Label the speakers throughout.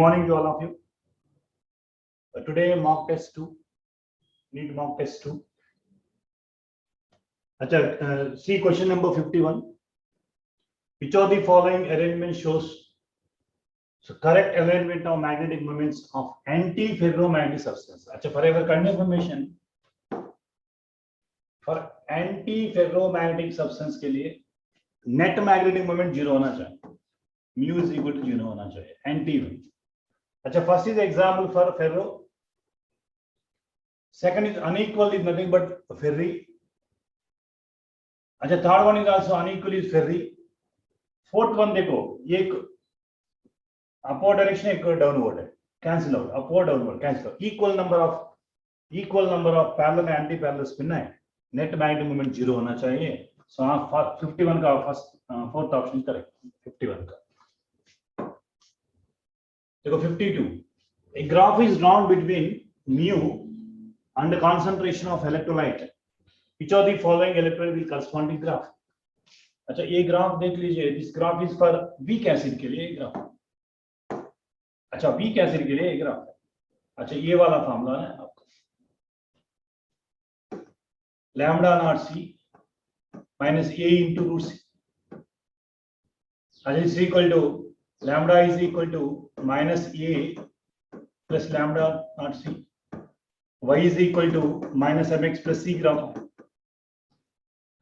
Speaker 1: morning to all of you. Today mock test 2. Need mock test 2. See question number 51. Which of the following arrangement shows correct arrangement of magnetic moments of anti-ferromagnetic substance? For your current information, for anti-ferromagnetic substance के लिए net magnetic moment 0 होना चाहिए. Mu is equal to 0 होना चाहिए. Anti में. First is example for ferro. Second is unequal is nothing but ferri. Third one is also unequal is ferri. Fourth one देखो ये एक upward direction एक downward है. Cancel out. Upward downward cancel out. Equal number of parallel and anti-parallel spin है. Net magnetic moment 0 होना चाहिए. So 51 का first fourth option correct. 51 का. देखो 52. A graph is drawn between mu and the concentration of electrolyte. Which of the following electrolyte will correspond to graph? अच्छा ये graph देख लीजिए. This graph is for weak acid के लिए graph. अच्छा weak acid के लिए ग्राफ है. अच्छा ये वाला फॉर्मूला है आपका. Lambda naught c minus a into root c. अच्छा is equal to lambda is equal to minus a plus lambda not c. Y is equal to minus mx plus c graph.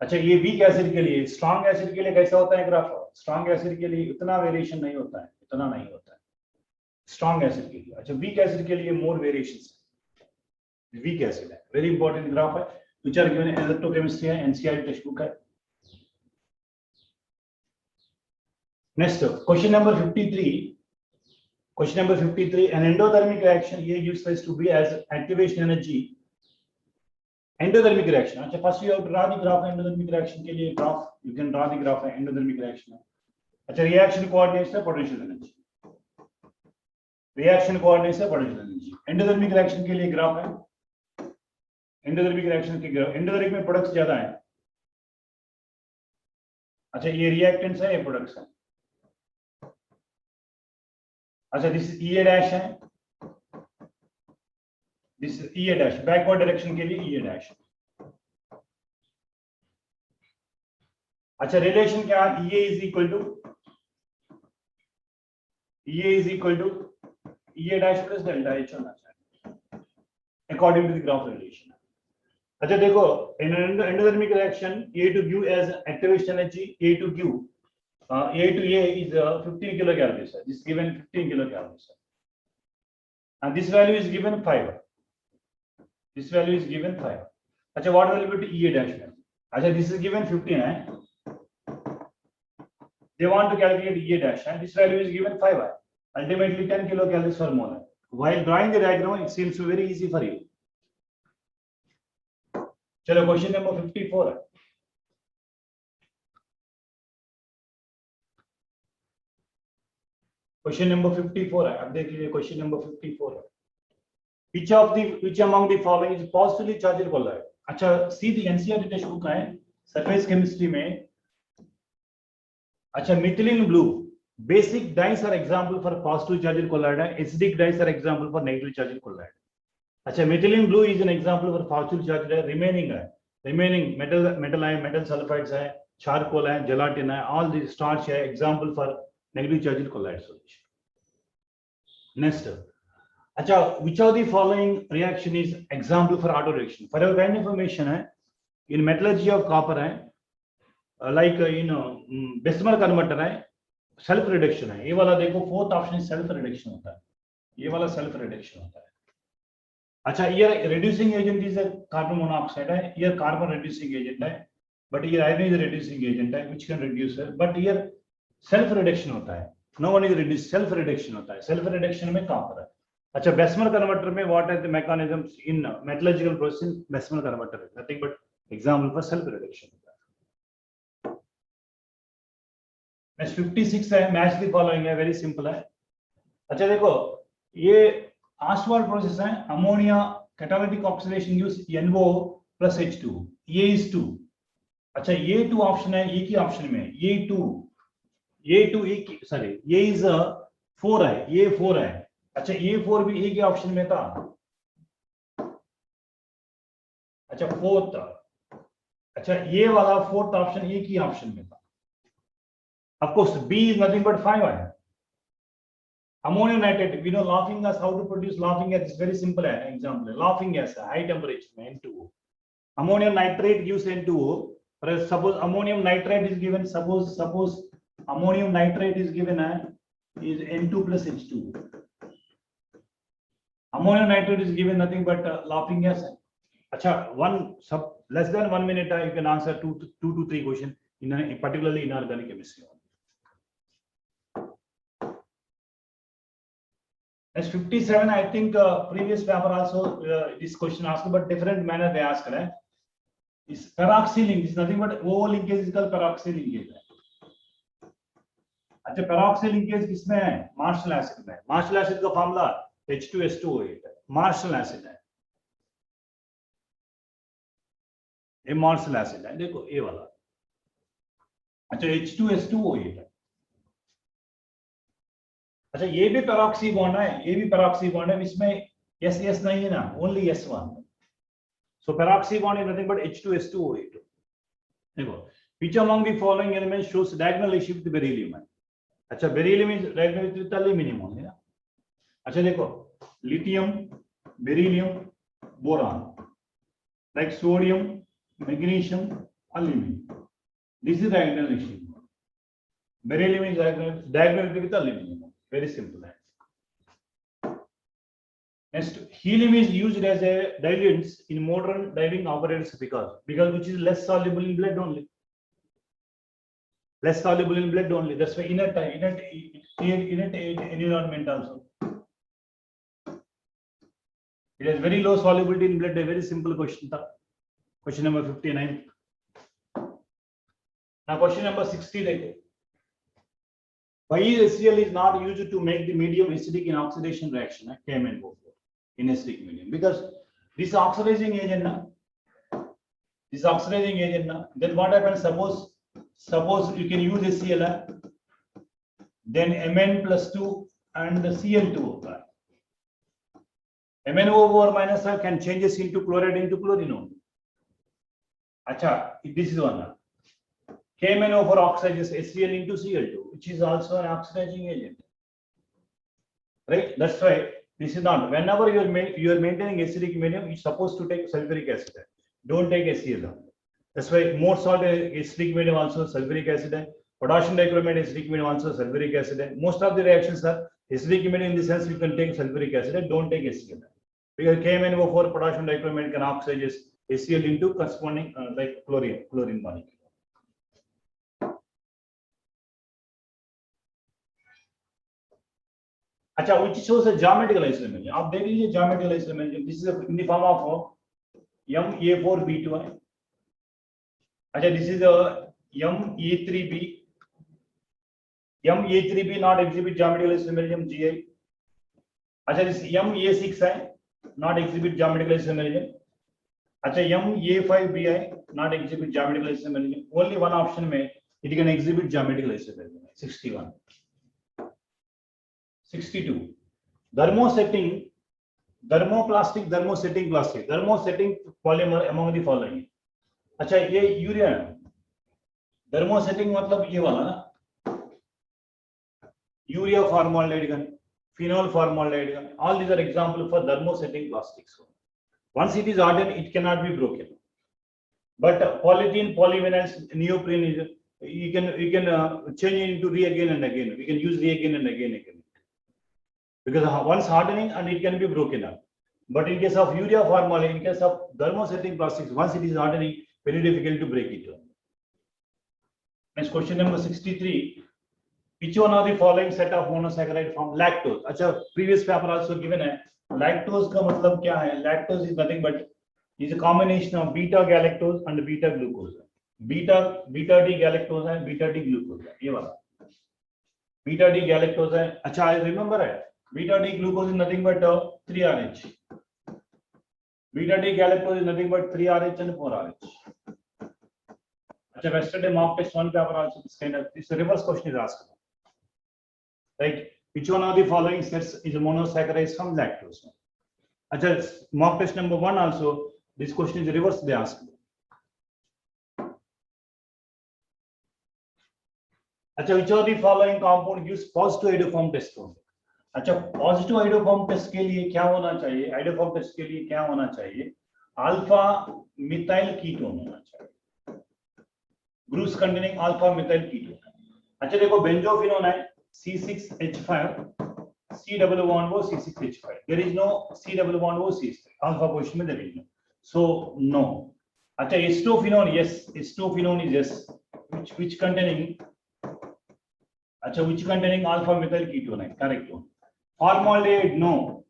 Speaker 1: अच्छा ये week acid के लिए, strong acid के लिए कैसा होता है ग्राफ? स्ट्रॉन्ग एसिड के लिए इतना वेरिएशन नहीं होता है, इतना नहीं होता है स्ट्रॉन्ग एसिड के लिए. अच्छा वीक एसिड के लिए मोर वेरिएशंस है. वीक एसिड है, वेरी इंपॉर्टेंट ग्राफ है. Which are given in electrochemistry है, एनसीईआरटी टेक्स्ट बुक है. Next question number 53. Question number 53. An endothermic reaction here gives rise to be as activation energy. Endothermic reaction. अच्छा first you have to draw the graph of endothermic reaction के लिए graph. You can draw the graph of endothermic reaction. अच्छा reaction coordinates है potential energy. Reaction coordinates है potential energy. Endothermic reaction के लिए graph है. Endothermic reaction के graph. Endothermic में products ज़्यादा है. अच्छा ये reactants है, ये products है. अच्छा दिस EA डैश है, this EA dash backward direction के लिए EA डैश. अच्छा रिलेशन क्या है? EA is equal to EA dash plus delta H होना चाहिए according to the graph relation. अच्छा देखो in endothermic reaction A to give as activation energy, A to give A to A is 15 kilocalories. This is given 15 kilocalories. And this value is given 5. This value is given 5. Achha, what will be to EA dash? Achha, this is given 15. They want to calculate EA dash. This value is given 5. Ultimately 10 kilocalories per mole. While drawing the diagram, it seems very easy for you. Chalo, question number 54. Question number 54 है. अब देख लीजिए question number 54 है. Which among the following is positively charged colloid? अच्छा see the NCERT text book है surface chemistry में. अच्छा methylene blue basic dyes are example for positive charged colloid है. Acidic dyes are example for negative charged colloid. अच्छा methylene blue is an example for positive charged है. Remaining metal sulphides है, charcoal है, gelatin है, all this starch है example for negative charged colloid solution. Next, अच्छा which of the following reaction is example for auto reaction? For your kind information है in metallurgy of copper है like Bessemer converter है, self reduction है. ये वाला देखो fourth option self reduction होता है. ये वाला self reduction होता है. अच्छा ये reducing agent is carbon monoxide है, ये carbon reducing agent है, but ये iron is reducing agent है which can reduce है, but here सेल्फ रिडक्शन होता है. No one is reduce, self reduction होता है. सेल्फ रिडक्शन में कॉपर है. अच्छा बेसमर कन्वर्टर में what are the mechanisms in metallurgical process? Bessemer converter is nothing but example for self reduction होता है. नेक्स्ट 56 है मैच द फॉलोइंग है. वेरी सिंपल है. अच्छा देखो ये ऑस्वाल्ड प्रोसेस है. Ammonia catalytic oxidation use NO + H2. ये इज 2. अच्छा ये 2 ऑप्शन है. एक ही ऑप्शन में ये 2 ये 2 sorry ये is 4 है, ये 4 है. अच्छा A4 भी A के ऑप्शन में था। अच्छा फोर्थ, अच्छा ये वाला फोर्थ ऑप्शन A की ऑप्शन में था। Of course B is nothing but 5 है। Ammonium nitrate, we know laughing gas, how to produce laughing gas is very simple example. Laughing gas, high temperature, N2O. Ammonium nitrate gives N2O. But suppose ammonium nitrate is given, suppose ammonium nitrate is given is N2 plus H2O. Ammonium nitrate is given nothing but laughing gas. Acha, less than 1 minute, you can answer two to three questions, particularly in organic chemistry. As 57, I think previous paper also this question asked, but different manner they asked. Is peroxy link is nothing but O linkage is called peroxy linkage. अच्छा peroxy linkage किसमें है? Marshall acid में. Marshall acid का formula H2S2O8 है. Marshall acid है. ये Marshall acid है. देखो ये वाला. अच्छा H2S2O8 है. अच्छा ये भी पेरोक्सी बॉन्ड है, ये भी पेरोक्सी बॉन्ड है, इसमें S नहीं है ना, only S1. So peroxy bond is nothing but H2S2O8. देखो which among the following elements shows diagonal relationship with beryllium है? अच्छा beryllium is diagonal with aluminium only ना. अच्छा देखो lithium, beryllium, boron, like sodium, magnesium, aluminum. This is diagonal relationship. Beryllium is diagonal with aluminum. Very simple. Next, helium is used as a diluent in modern diving apparatus because which is less soluble in blood only. Less soluble in blood only. That's why inert environment also. It has very low solubility in blood. A very simple question. Question number 59. Now question number 60. Why HCl is not used to make the medium acidic in oxidation reaction, KMnO4 in acidic medium? Because this oxidizing agent, then what happens? Suppose you can use HCl, then Mn plus 2 and Cl2. MnO4 minus can changes into chloride into chlorine only. Acha, this is one. KMnO4 oxidizes HCl into Cl2, which is also an oxidizing agent. Right? That's why this is not. Whenever you are maintaining acidic medium, you're supposed to take sulfuric acid. Don't take HCl. That's why more salt acidic medium also sulfuric acid. Potassium dichromate acidic medium also sulfuric acid. Most of the reactions are acidic medium in the sense you can take sulfuric acid. Don't take HCl. Because KMnO4 potassium dichromate can oxidize HCl into corresponding like chlorine molecule. अच्छा, which shows a geometrical isomerism. आप देख लीजिए geometrical isomerism. This is in the form of MA4B2 है. अच्छा, this is a MA3B. MA3B not exhibit geometrical isomerism GI. अच्छा, this MA6 है, not exhibit geometrical isomerism. अच्छा, MA5B है, not exhibit geometrical isomerism. Only one option में it can exhibit geometrical isomerism. 61. 62. Thermosetting polymer among the following. अच्छा ये urea है. Thermosetting मतलब ये वाला ना, urea formaldehyde gun, phenol formaldehyde gun. All these are examples for thermosetting plastics. Once it is hardened, it cannot be broken. But polythene, polyvinyls, neoprene is you can change it into again and again. We can use again and again. Because once hardening and it can be broken up. But in case of urea formaldehyde, in case of thermosetting plastics, once it is hardening, very difficult to break it. Next question number 63. Which one of the following set of monosaccharide from lactose? अच्छा, previous paper also given है. Lactose का मतलब क्या है? Lactose is nothing but is a combination of beta galactose and beta glucose. Beta D galactose है, beta D glucose है. ये वाला. Beta D galactose है. अच्छा, I remember है. Beta D glucose is nothing but 3RH. Beta D galactose is nothing but 3RH and 4RH. Yesterday mock test 1 paper also this kind of this reverse question is asked. Right? Which one of the following sets is monosaccharides from lactose? अच्छा, mock test number 1 also, this question is reverse they asked. अच्छा, which of the following compound gives positive iodoform test only? अच्छा, positive iodoform test के लिए क्या होना चाहिए? Iodoform test के लिए क्या होना चाहिए? अल्फा मिथाइल कीटोन होना चाहिए, groups containing alpha methyl ketone. अच्छा देखो, बेंजोफिनोन है C6H5, C double bond O C6H5, there is no C double bond O C3, alpha position में there is no, so no। अच्छा, एस्टोफिनोन, yes, एस्टोफिनोन is yes, which containing, अच्छा, which containing alpha methyl ketone है, correct one। Formaldehyde no,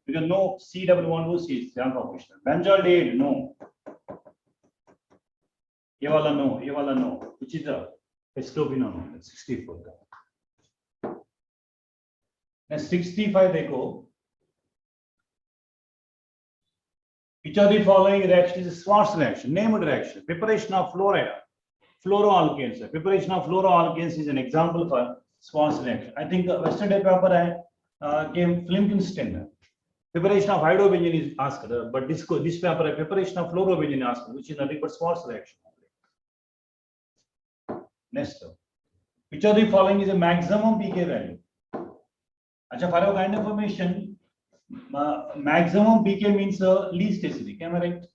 Speaker 1: because no C double bond O C is alpha position। Benzaldehyde no, ये वाला no, ये वाला no, which is the एस्टोफिनोन 64 का। Next 65 देखो, which of the following reaction is a Schwarz reaction? Named reaction, preparation of fluoride, fluoroalkanes। Preparation of fluoroalkanes is an example for Schwarz reaction। I think yesterday paper है came Flimkenstein, preparation of iodobenzene is asked, but this paper है preparation of fluorobenzene asked, which is nothing but Schwarz reaction। Next, which of the following is a maximum pK value? अच्छा, for your kind of information, maximum pK means least acidic, am I right?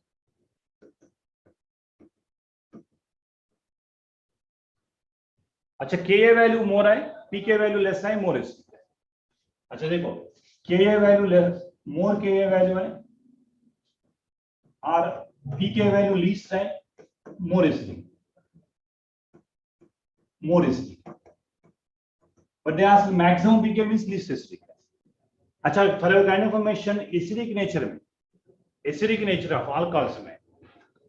Speaker 1: अच्छा, Ka value more है, pK value less है, more acidic है। अच्छा देखो, Ka value less, more Ka value है, और pK value least है, more acidic, more acidic। But they ask maximum pK means least acidic। अच्छा, for your kind of information, acidic nature में, acidic nature of alcohols में,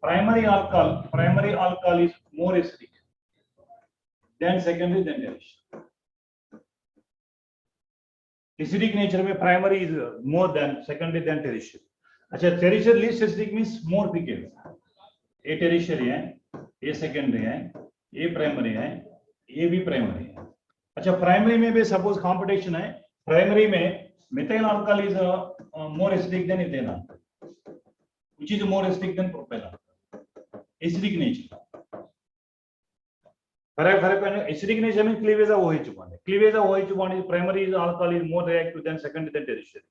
Speaker 1: primary alcohol is more acidic then secondary then tertiary। Acidic nature में primary is more than secondary than tertiary। अच्छा, tertiary least acidic means more pK। A tertiary है, A secondary है, A primary है, A भी primary है। अच्छा, primary में भी suppose competition है, primary में methyl alcohol is more acidic than ethyl alcohol, which is more acidic than propyl alcohol। Acidic nature, acidic nature means cleavage of OH bond। Cleavage of OH bond is primary alcohol is more reactive than secondary than tertiary।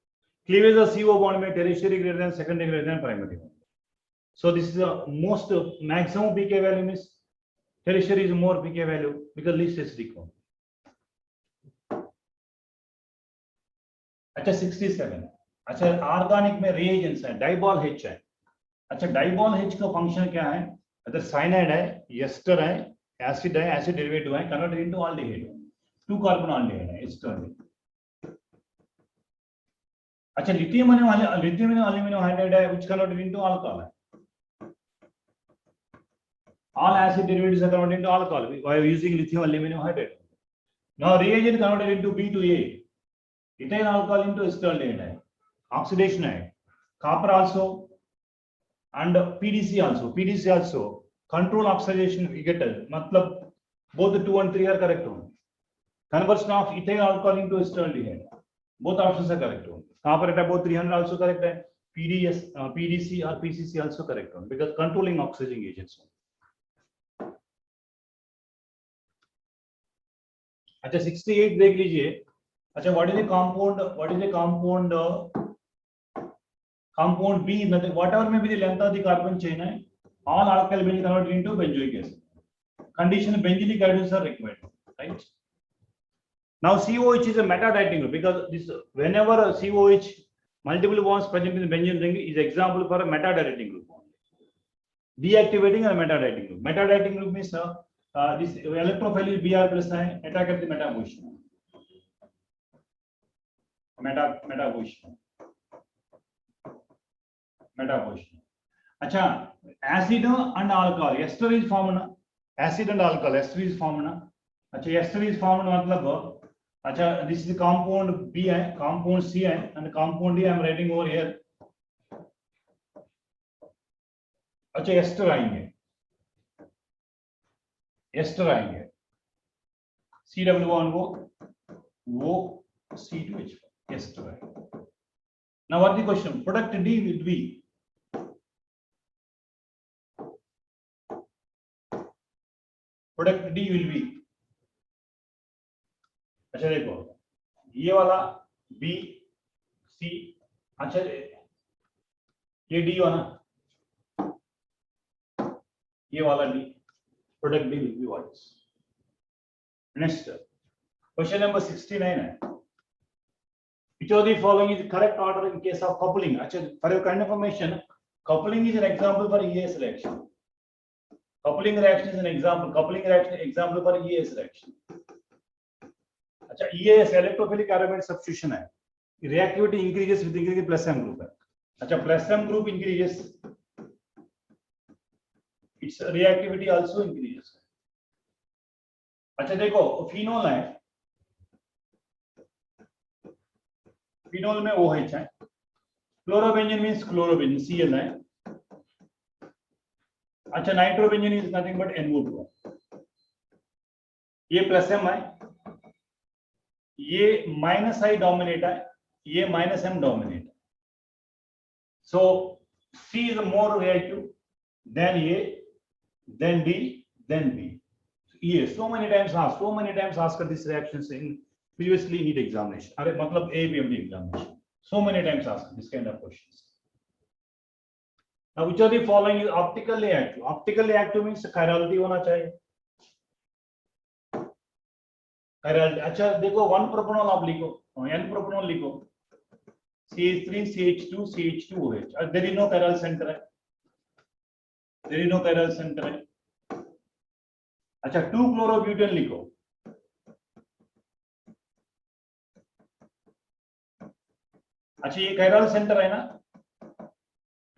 Speaker 1: Cleavage of CO bond में tertiary greater than secondary greater than primary। So this is the most maximum pK value means tertiary is more pK value because least acidic one। अच्छा, 67। अच्छा, organic में reagents है, DIBAL H है। अच्छा, DIBAL H का function क्या है? अगर साइनाइड है, एस्टर है, एसिड है, एसिड डेरिवेटिव है, converted into aldehyde, 2 carbon aldehyde है, एस्टर। अच्छा, लिथियम एल्यूमिनियम हाइड्राइड है, व्हिच कन्वर्टेड इनटू अल्कोहल है। All acid derivatives are converted into alcohol by using lithium aluminum hydride। Now reagent converted into B to A, ethyl alcohol into acetaldehyde है, oxidation है, copper also and PDC also control oxidation we get it, मतलब both 2 and 3 are correct only। Conversion of ethyl alcohol into acetaldehyde, both options are correct only। copper at about 300 also correct है, PDC or PCC also correct only because controlling oxidizing agents। अच्छा, 68 देख लीजिए। अच्छा, what is the compound B, nothing, whatever may be the length of the carbon chain है, all alkyl will convert into benzoic acid। Condition benzylic acids are required, right? Now COH is a meta-dating group because this whenever COH multiple bonds present in the benzene ring is example for a meta-dating group, deactivating a meta-dating group। Meta-dating group means this electrophile is Br plus है, attack at the meta position, meta position। अच्छा, acid and alcohol, ester is formed ना, acid and alcohol, ester is formed ना। अच्छा, ester is formed मतलब, अच्छा, this is compound B है, compound C है, and compound D I am writing over here। अच्छा, ester आएंगे, C double bond वो C2H5. Yes, correct. Now what the question? Product D will be अच्छा देखो ये वाला B C, अच्छा ये D हो ना, ये वाला D, product D will be what is? Next question number 69 है. Which of the following is the correct order in case of coupling? अच्छा, for your kind of information, coupling is an example for ES reaction. Coupling reaction is an example. Coupling reaction example for ES reaction. अच्छा, ES electrophilic aromatic substitution है. Reactivity increases with increasing plus M group है. अच्छा, plus M group increases, its reactivity also increases. अच्छा देखो phenol है, phenol में OH है, chlorobenzene means chlorobenzene Cl है. अच्छा nitrobenzene is nothing but NO2. ये प्लस M है, ये माइनस I डोमिनेट है, ये माइनस M डोमिनेट है. सो C is more reactive than A, then D, then B. ये so many times asked this reactions in previously NEET examination. अरे मतलब APMD examination. So many times asked this kind of questions. Now which of the following is optically active? Optically active means chirality होना चाहिए. Chirality. अच्छा देखो 1 propanol आप लिखो, N propanol लिखो, CH3 CH2 CH2OH. There is no chiral center है. There is no chiral center है. अच्छा 2 chlorobutane लिखो. अच्छा ये chiral center है ना,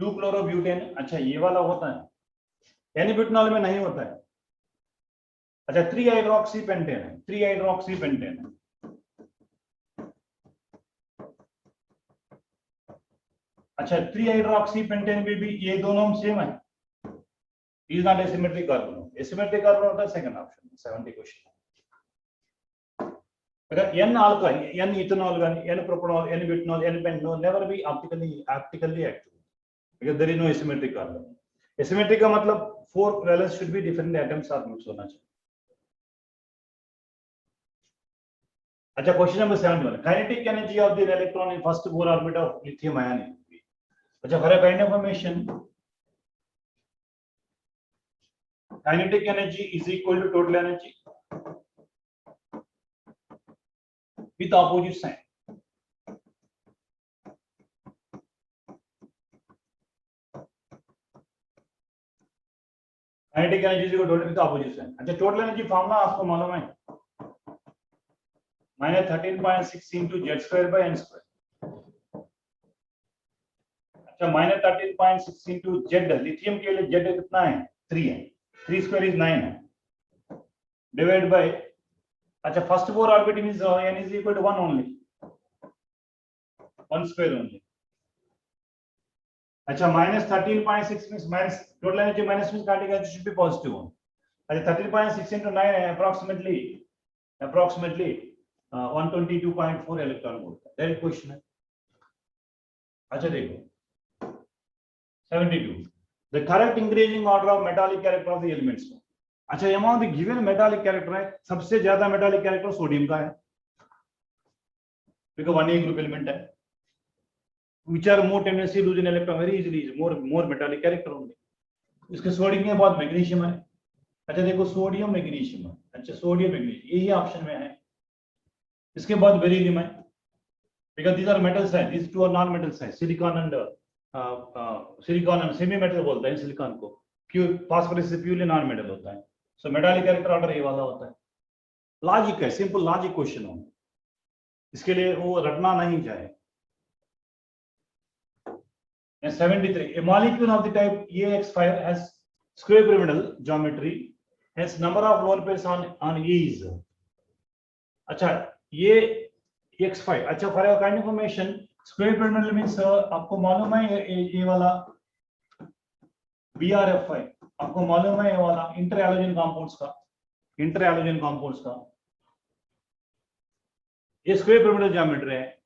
Speaker 1: 2 chlorobutane. अच्छा ये वाला होता है, N-butanol में नहीं होता है. अच्छा 3 hydroxypentane है, 3 hydroxypentane है. अच्छा 3 hydroxypentane में भी ये दोनों सेम है. Is not asymmetric carbon. Asymmetric carbon होता है सेकंड ऑप्शन. 70 क्वेश्चन. अगर N alcohol, N ethanol, N propanol, N butanol, N pentanol never be optically active because there is no asymmetric carbon. Asymmetric का मतलब 4 valence should be different atoms साथ mix होना चाहिए. अच्छा question number 71. Kinetic energy of the electron in first Bohr orbit of lithium ion. अच्छा for a kind of information, kinetic energy is equal to total energy with opposite sign. Kinetic energy is equal to total with opposite sign. अच्छा total energy formula आपको मालूम है, -13.6 into Z square by N square. अच्छा -13.6 into Z, lithium के लिए Z कितना है? 3 है. 3 square is 9 है. Divided by, अच्छा first Bohr orbit means N is equal to 1 only, 1 square only. अच्छा -13.6 means minus total energy minus means kinetic energy should be positive one. अच्छा 13.6 into 9 है approximately 122.4 electron volt. That is question है. अच्छा देखो 72. The correct increasing order of metallic character of the elements. अच्छा among the given metallic character है, सबसे ज्यादा metallic character sodium का है, because 1A group element है. Which are more tendency to lose an electron very easily, is more metallic character only. इसके sodium के बाद मैग्नीशियम है. अच्छा देखो सोडियम मैग्नीशियम है. अच्छा सोडियम मैग्नीशियम यही ऑप्शन में है. इसके बाद बेरिलियम है, because these are metals है, these two are non metals है, silicon and silicon and semi metal बोलते हैं सिलिकॉन को. प्योर फास्फोरस से प्योरली नॉन मेटल होता है. सो मेटालिक कैरेक्टर ऑर्डर ये वाला होता है. लॉजिक है, सिंपल लॉजिक क्वेश्चन हो, इसके लिए वो रटना नहीं चाहिए. 73. A molecule of the type EX5 has square pyramidal geometry, hence number of lone pairs on E is. अच्छा ये EX5. अच्छा for your kind information, square pyramidal means आपको मालूम है ये वाला BRF5, आपको मालूम है ये वाला इंटर हैलोजन कंपाउंड्स का ये स्क्वायर पिरामिडल ज्योमेट्री है।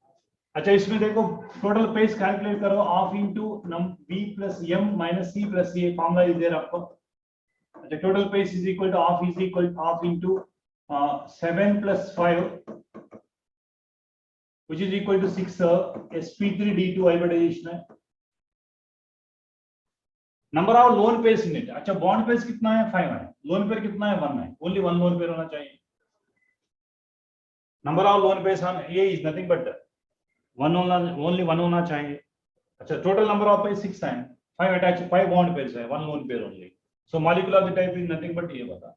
Speaker 1: अच्छा इसमें देखो टोटल पेज कैलकुलेट करो, of into v plus m minus c plus a formula is there आपको। अच्छा total page is equal to of is equal of into 7 plus 5 which is equal to 6 sp3 d2 hybridization है। Number of loan page unit, अच्छा bond page कितना है 5 है, lone pair कितना है 1 है, ओनली 1 लोन पेयर होना चाहिए। Number of loan page on ये इज नथिंग बट 1 ओनली 1 होना चाहिए। अच्छा टोटल नंबर ऑफ पेज 6 है, 5 अटैच 5 बॉन्ड पेयर्स है, 1 lone pair only. So molecule of the type is nothing but ये बता,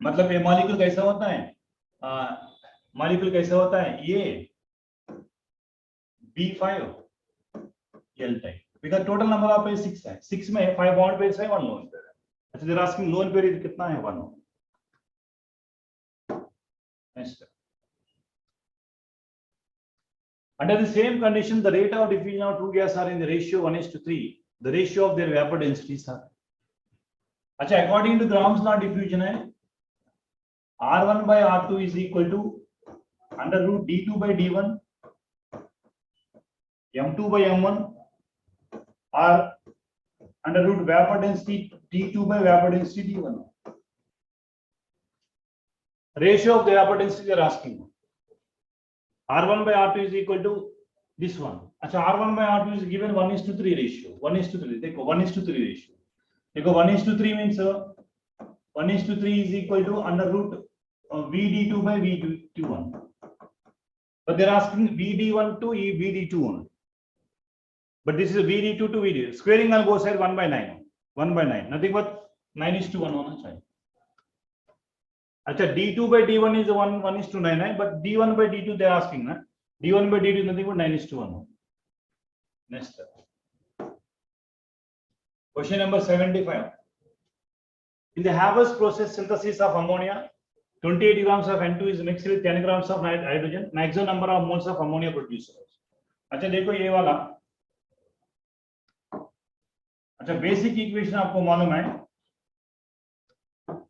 Speaker 1: मतलब ये मॉलिक्यूल कैसा होता है, मॉलिक्यूल कैसा होता है ये B5L type, because total number of page 6 है, 6 में 5 बॉन्ड पेयर्स है 1 लोन पेयर है। अच्छा देयर आस्किंग लोन पेयर कितना है 1। Next, under the same condition the rate of diffusion of two gas are in the ratio 1:3, the ratio of their vapor densities are। अच्छा according to Gram's law diffusion है R1 by R2 is equal to under root D2 by D1 M2 by M1 or under root vapor density D2 by vapor density D1। ratio of the vapor density they are asking, R1 by R2 is equal to this one। अच्छा R1 by R2 is given 1:3 ratio, 1:3 देखो 1:3 ratio, देखो 1:3 means 1:3 is equal to under root VD2 by VD1, but they are asking VD1 to VD2 only, but this is VD2 to VD, squaring on both sides 1/9, nothing but 9:1 होना चाहिए। अच्छा D2 by D1 is 1:9 है, but D1 by D2 they are asking ना, D1 by D2 is nothing but 9:1। next question number 75, in the Haber's process synthesis of ammonia 28 grams of N2 is mixed with 10 grams of hydrogen, maximum number of moles of ammonia produced। अच्छा देखो ये वाला, अच्छा basic equation आपको मालूम है,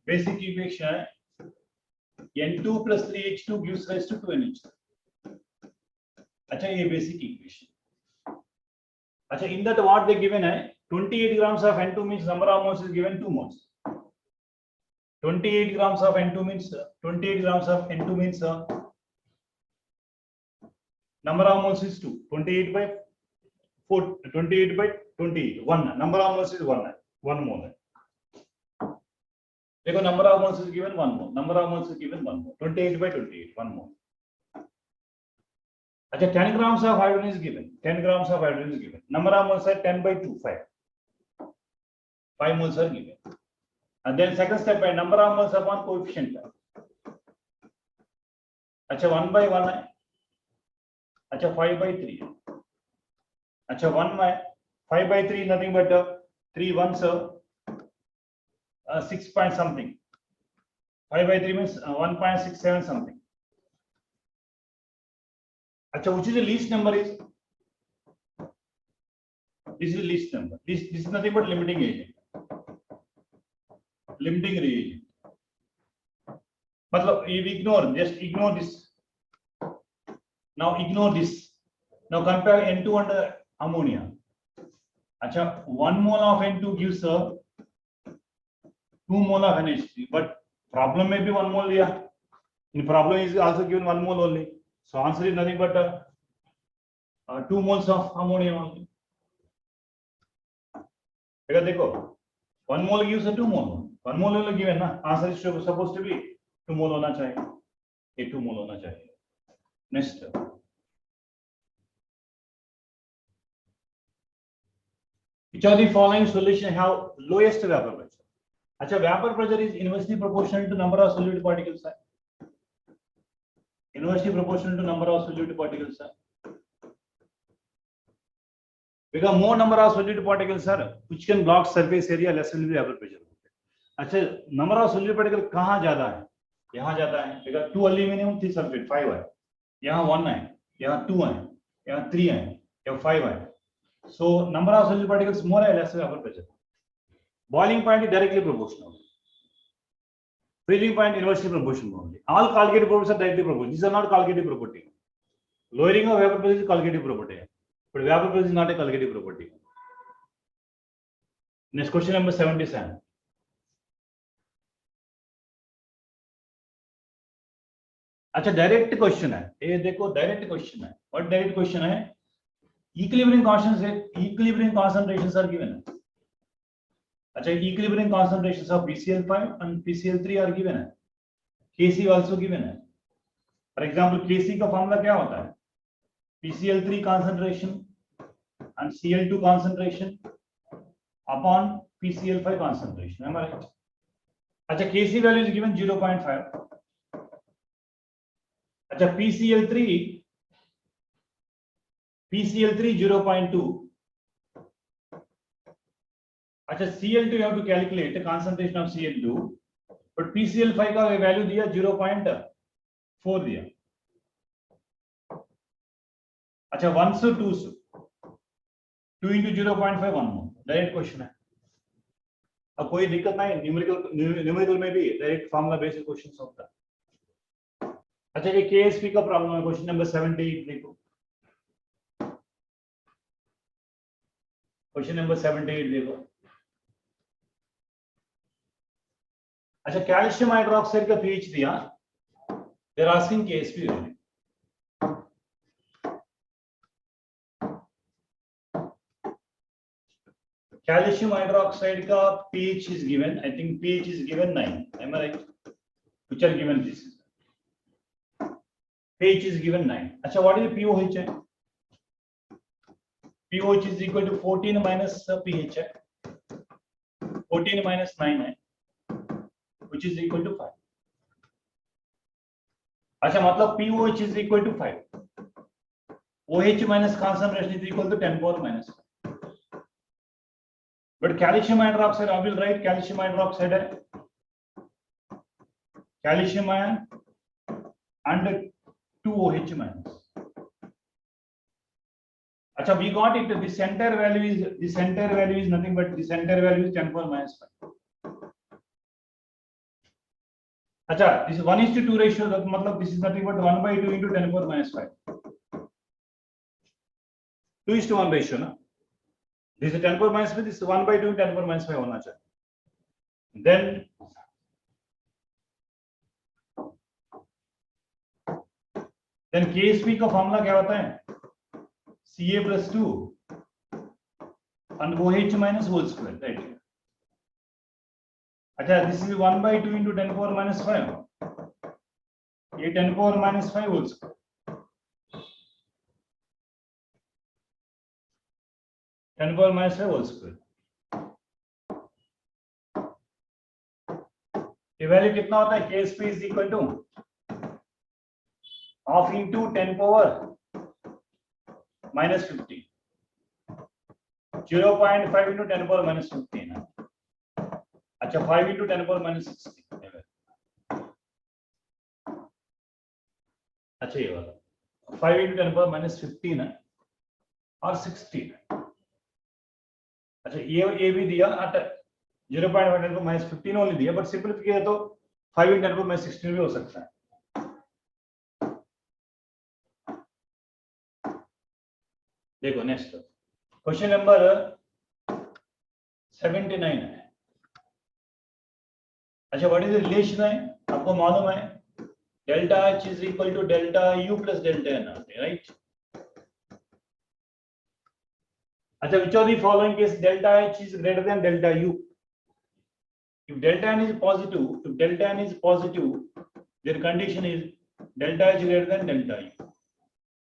Speaker 1: basic equation है N2 plus 3H2 gives rise to 2NH2। अच्छा ये बेसिक इक्वेशन। अच्छा in that what they given है 28 grams of N2 means number of moles is given 2 moles। 28 grams of N2 means number of moles is 2, 28 by 28 1, number of moles is 1 mole है। देखो number of moles is given 1 mole, number of moles is given 1 mole, 28 by 28 1 mole। अच्छा 10 grams of hydrogen is given, 10 grams of hydrogen is given, number of moles है 10 by 2 5 moles are given, and then second step है number of moles upon coefficient है। अच्छा 1 by 1 है, अच्छा 5 by 3 है, अच्छा 1 by 5 by 3 nothing but 3 1s 6 point something, 5 by 3 means 1.67 something। अच्छा which is the least number is, this is the least number, this is nothing but limiting agent, limiting reagent, मतलब if ignore, just ignore this, now ignore this, now compare N2 and ammonia। अच्छा 1 mole of N2 gives 2 mole of NH3, but problem may be 1 mole दिया, in problem is also given 1 mole only, so answer is nothing but 2 moles of ammonia only। देखो 1 mole gives 2 mole, 1 mole only given ना, answer is supposed to be 2 mole होना चाहिए, ये 2 mole होना चाहिए। next, which of the following solution have lowest vapor pressure? अच्छा vapor pressure is inversely proportional to number of solute particles है, inversely proportional to number of solute particles है, because more number of solute particles are which can block surface area, less will be vapor pressure। अच्छा number of solute particles कहाँ ज्यादा है, यहाँ ज्यादा है, because 2 aluminum 3 sulfate 5 है, यहाँ 1 है, यहाँ 2 है, यहाँ 3 है, यहाँ 5 है, so number of solute particles more है, less vapor pressure। Boiling point is directly proportional। Freezing point inversely proportional only. All Colgate properties are directly proportional. These are not Colgate property. Lowering of vapor pressure is Colgate property, but vapor pressure is not a Colgate property. Next question number 77. अच्छा direct question है ये देखो direct question है और direct question है equilibrium concentrations are given है अच्छा equilibrium concentrations of PCl5 and PCl3 are given है Kc आल्सो गिवन है फॉर एग्जांपल Kc का फॉर्मूला क्या होता है PCl3 concentration and Cl2 concentration upon PCl5 concentration am I right अच्छा Kc value is given 0.5 अच्छा PCl3 0.2 अच्छा Cl2 you have to calculate the concentration of Cl2 but PCl5 का value दिया 0.4 दिया अच्छा 1 से 2 से 2 into 0.5 1 more डायरेक्ट क्वेश्चन है अब कोई दिक्कत नहीं न्यूमेरिकल में भी डायरेक्ट फार्मूला बेस्ड क्वेश्चंस होता है अच्छा ये KSP का प्रॉब्लम है क्वेश्चन नंबर 78 देखो क्वेश्चन नंबर 78 देखो अच्छा कैल्शियम हाइड्रोक्साइड का pH दिया they are asking KSP value calcium hydroxide का pH is given I think pH is given 9 am I right which are given this pH is given 9 अच्छा what is the pOH है pOH is equal to 14 minus pH है 14 minus 9 है which is equal to 5 अच्छा मतलब pOH is equal to 5 OH minus concentration is equal to 10 power minus 5 but calcium hydroxide I will write calcium hydroxide है calcium ion and 2 OH minus अच्छा we got it the center value is nothing but the center value is 10 power minus 5 अच्छा this is 1:2 ratio that मतलब this is nothing but 1/2 into 10 power minus 5 2:1 ratio ना this is 10 power minus 5 this is 1/2 10 power minus 5 होना चाहिए then KSP का formula क्या होता है Ca plus 2 and OH minus whole square right अच्छा this is 1/2 into 10 power minus 5 ये 10 power minus 5 whole square 10 power minus 5 whole square ये value कितना होता है KSP is equal to half into 10 power minus 50 0.5 into 10 power minus 15 अच्छा 5 into 10 power minus 60 अच्छा ये वाला 5 into 10 power minus 15 है और 16 है अच्छा ये भी दिया 0.5 10 power minus 15 ओनली दिया बट सिंपलीफाई तो 5 into 10 power minus 16 भी हो सकता है देखो नेक्स्ट क्वेश्चन नंबर 79 है अच्छा व्हाट इज द रिलेशन है आपको मालूम है delta H is equal to delta U plus delta N right अच्छा which of the following case delta H is greater than delta U if delta N is positive their condition is delta H greater than delta U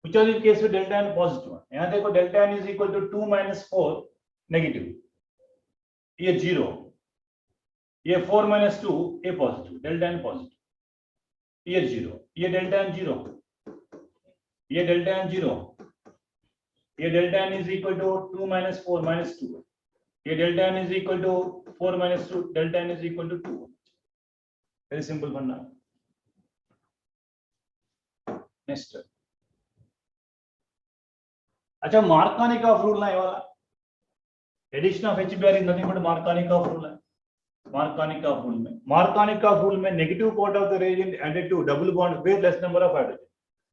Speaker 1: which of the case with delta N positive यहाँ देखो delta N is equal to 2 minus 4 negative ये 0 ये 4 minus 2 ये positive delta N positive ये 0 ये delta N 0 ये delta N 0 ये delta N is equal to 2 minus 4 minus 2 ये delta N is equal to 4 minus 2 delta N is equal to 2 very simple funda next अच्छा Markovnikov का rule है वाला addition of HBr is nothing but Markovnikov का rule है मार्कानिका फूल में negative part of the reagent added to double bond with less number of hydrogen.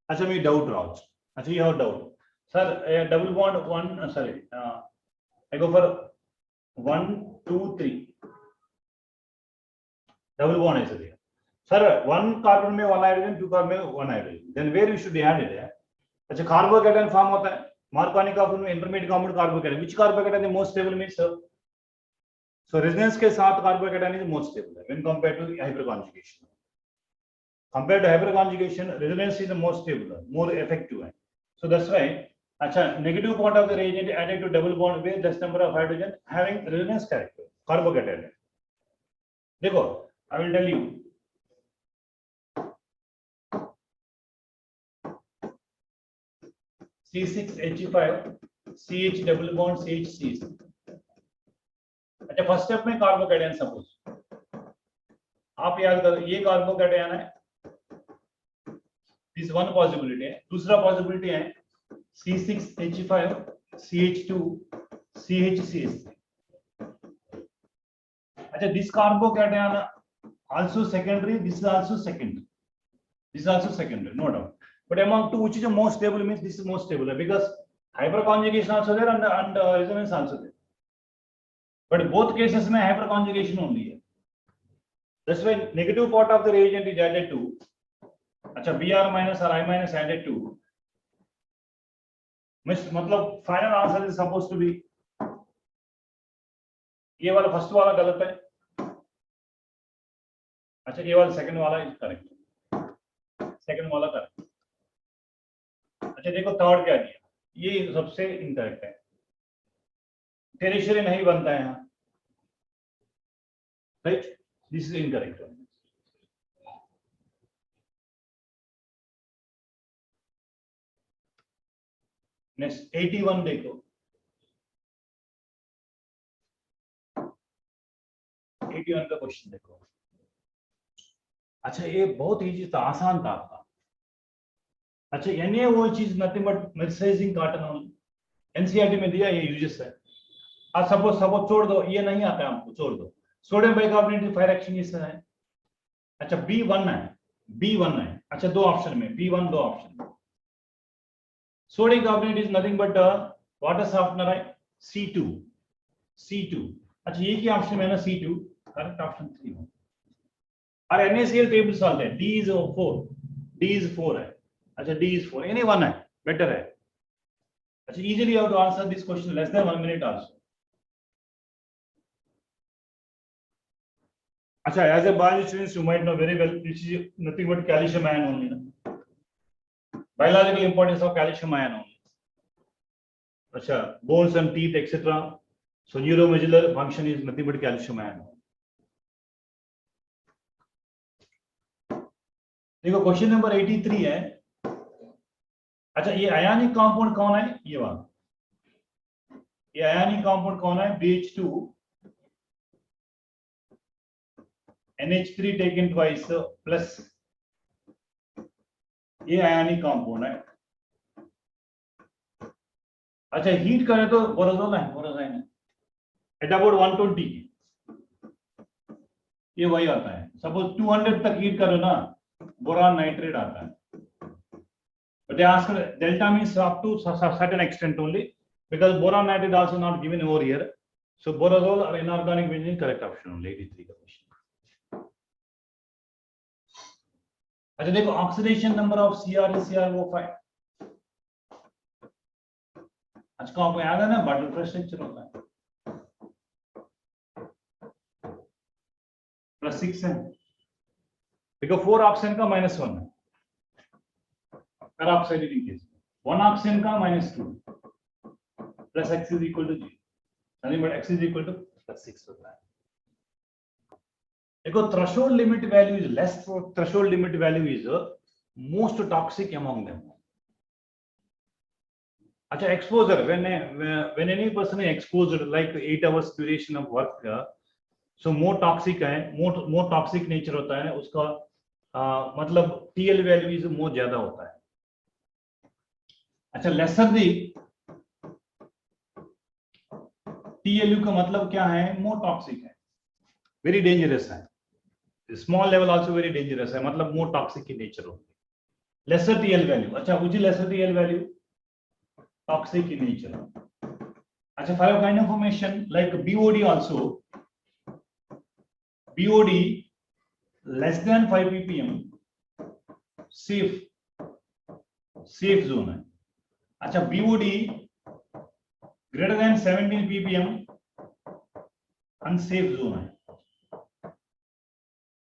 Speaker 1: अच्छा मी डाउट राउच. अच्छा you have doubt. Sir, double bond one, sorry, I go for 1, 2, 3. Double bond is there. Sir, one carbon में one hydrogen, two carbon में one hydrogen. Then where we should add it? अच्छा carbocation form होता है. मार्कानिका फूल में intermediate compound carbocation. Which carbocation is most stable means sir? So resonance के साथ carbocation is most stable when compared to hyperconjugation. Compared to hyperconjugation, resonance is the most stable, more effective. So that's why, अच्छा negative part of the reagent added to double bond with less number of hydrogen having resonance character, carbocation. देखो, I will tell you. C6H5, CH double bond CH6. अच्छा first step में carbocation suppose आप याद करो ये carbocation है. This one possibility है. दूसरा पॉसिबिलिटी है C6H5 CH2 CH6. अच्छा this carbocation also secondary, this is also secondary. This is also secondary, no doubt. But among two, which is the most stable means this is most stable because hyperconjugation also there and resonance also there. But both cases में hyperconjugation only है. That's why negative part of the reagent is added to. अच्छा Br minus or I minus added to. मतलब final answer is supposed to be ये वाला first वाला गलत है. अच्छा ये वाला सेकंड वाला इज करेक्ट. सेकंड वाला करेक्ट. अच्छा देखो थर्ड क्या दिया. ये सबसे इनकरेक्ट है. टेरिशरी नहीं बनता है यहाँ. Right. This is incorrect. Next 81 देखो. 81 का क्वेश्चन देखो. अच्छा ये बहुत इजी था, आसान था आपका. अच्छा Na वो चीज nothing but mercerising cotton only. NCERT में दिया ये यूजेस है. आप सपोज छोड़ दो, ये नहीं आता है हमको, छोड़ दो. सोडियम बाइकार्बोनेट फायर एक्शन इस है. अच्छा B1 है. अच्छा दो ऑप्शन में B1 दो ऑप्शन में. Sodium carbonate is nothing but water softener है C2. अच्छा ये क्या ऑप्शन में है ना C2. करेक्ट ऑप्शन 3 है. और NaCl टेबल सॉल्ट है. D is 4 है. अच्छा D is 4. any one है बेटर है. अच्छा easily you have to answer this question less than 1 minute also. अच्छा as a biology students you might know very well this is nothing but calcium ion only. Biological importance of calcium ion only. अच्छा bones and teeth etc. So neuromuscular function is nothing but calcium ion. देखो question number 83 है. अच्छा ये ionic compound कौन है. ये वाला ये आयनिक कंपाउंड कौन है. BH2 NH3 taken twice plus ये आयनिक कंपाउंड है. अच्छा हीट करें तो बोरोजोल है एट अबाउट 120. ये वही आता है. सपोज 200 तक हीट करो ना बोरान नाइट्रेट आता है. But they ask delta means up to certain extent only because boron nitrate also not given over here. So borazole or inorganic benzene correct option only. 83 का क्वेश्चन. अच्छा देखो oxidation number of CrO5. अच्छा आपको याद है ना butterfly structure होता है. +6 है. देखो 4 ऑक्सीजन का -1 है. peroxidity case 1 ऑक्सीजन का -2 plus x is equal to 0. यानी but x is equal to +6 होता है. देखो threshold limit value is less. Threshold limit value is most toxic among them. अच्छा exposure when any person is exposed like 8 hours duration of work so more toxic है. more toxic nature होता है उसका. मतलब TL value is more ज्यादा होता है. अच्छा लेसर दी TLU का मतलब क्या है. मोर टॉक्सिक है. very dangerous है. Small level also very dangerous है, मतलब more toxic in nature होगी. Lesser TL value, अच्छा which is lesser TL value? Toxic in nature. अच्छा, for kind of formation like BOD also, BOD less than 5 ppm safe zone है. अच्छा, BOD greater than 17 ppm unsafe zone है.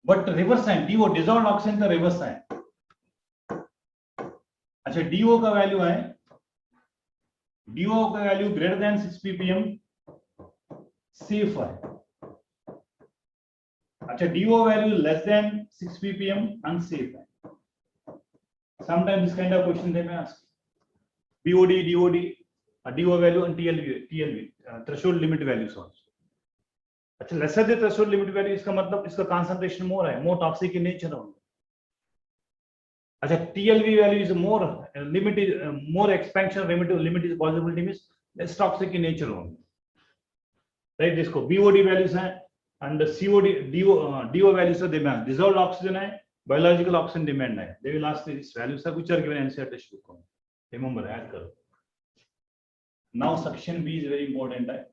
Speaker 1: But reverse है, DO dissolved oxygen का reverse है. अच्छा, DO का value है, DO का value greater than 6 ppm safe है. अच्छा, DO value less than 6 ppm unsafe है. Sometimes this kind of question they may ask. BOD, DOD, DO value and TLV, threshold limit values also. अच्छा, lesser the threshold limit value, इसका मतलब इसका concentration more है, more toxic in nature only. अच्छा, TLV value is more limit is more expansion limit is possibility means less toxic in nature only. Right, इसको BOD values हैं and COD DO values are demand. Dissolved oxygen है, biological oxygen demand है. They will ask these values are which are given NCERT textbook. Remember, add करो. Now section B is very important है.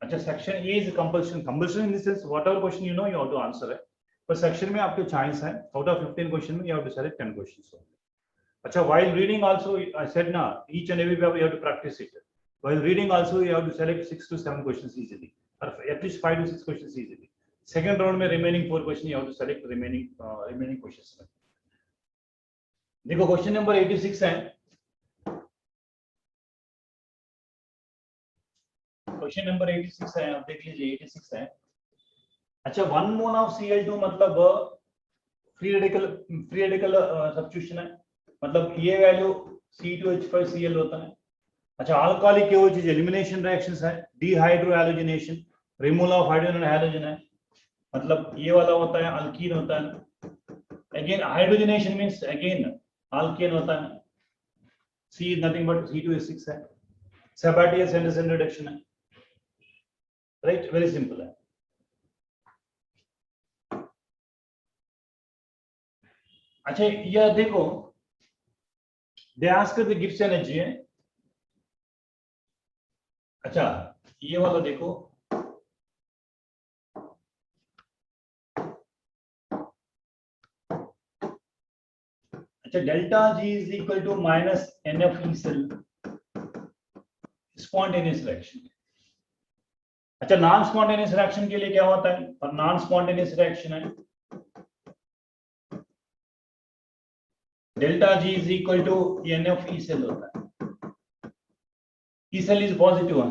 Speaker 1: अच्छा, section A is compulsion. Compulsion in the sense whatever question you know you have to answer है. पर section में आपके choice है. Out of 15 question में you have to select 10 questions. अच्छा, while reading also I said na each and every paper you have to practice it. While reading also you have to select 6 to 7 questions easily, or at least 5 to 6 questions easily. Second round में remaining 4 questions you have to select remaining questions. देखो question number 86 है. Question number 86 है, आप देख लीजिए 86 है. अच्छा, 1 mole of Cl2 मतलब free radical substitution है, मतलब ये वैल्यू C2H5Cl होता है. अच्छा, अल्कोहलिक KOH एलिमिनेशन रिएक्शंस है, dehydrohalogenation, removal of hydrogen and halogen है, मतलब ये वाला होता है अल्कीन होता है. Again hydrogenation means again alkane होता है. C is nothing but C2H6 है. Sabatius-Anderson रिडक्शन है. राइट, वेरी सिंपल है. अच्छा, ये देखो they ask the Gibbs energy है. अच्छा, ये वाला देखो, अच्छा delta G is equal to minus NF cell spontaneous reaction. अच्छा, नॉन स्पॉन्टेनियस रिएक्शन के लिए क्या होता है? और नॉन स्पॉन्टेनियस रिएक्शन है delta G is equal to NF cell होता है. E cell is positive है,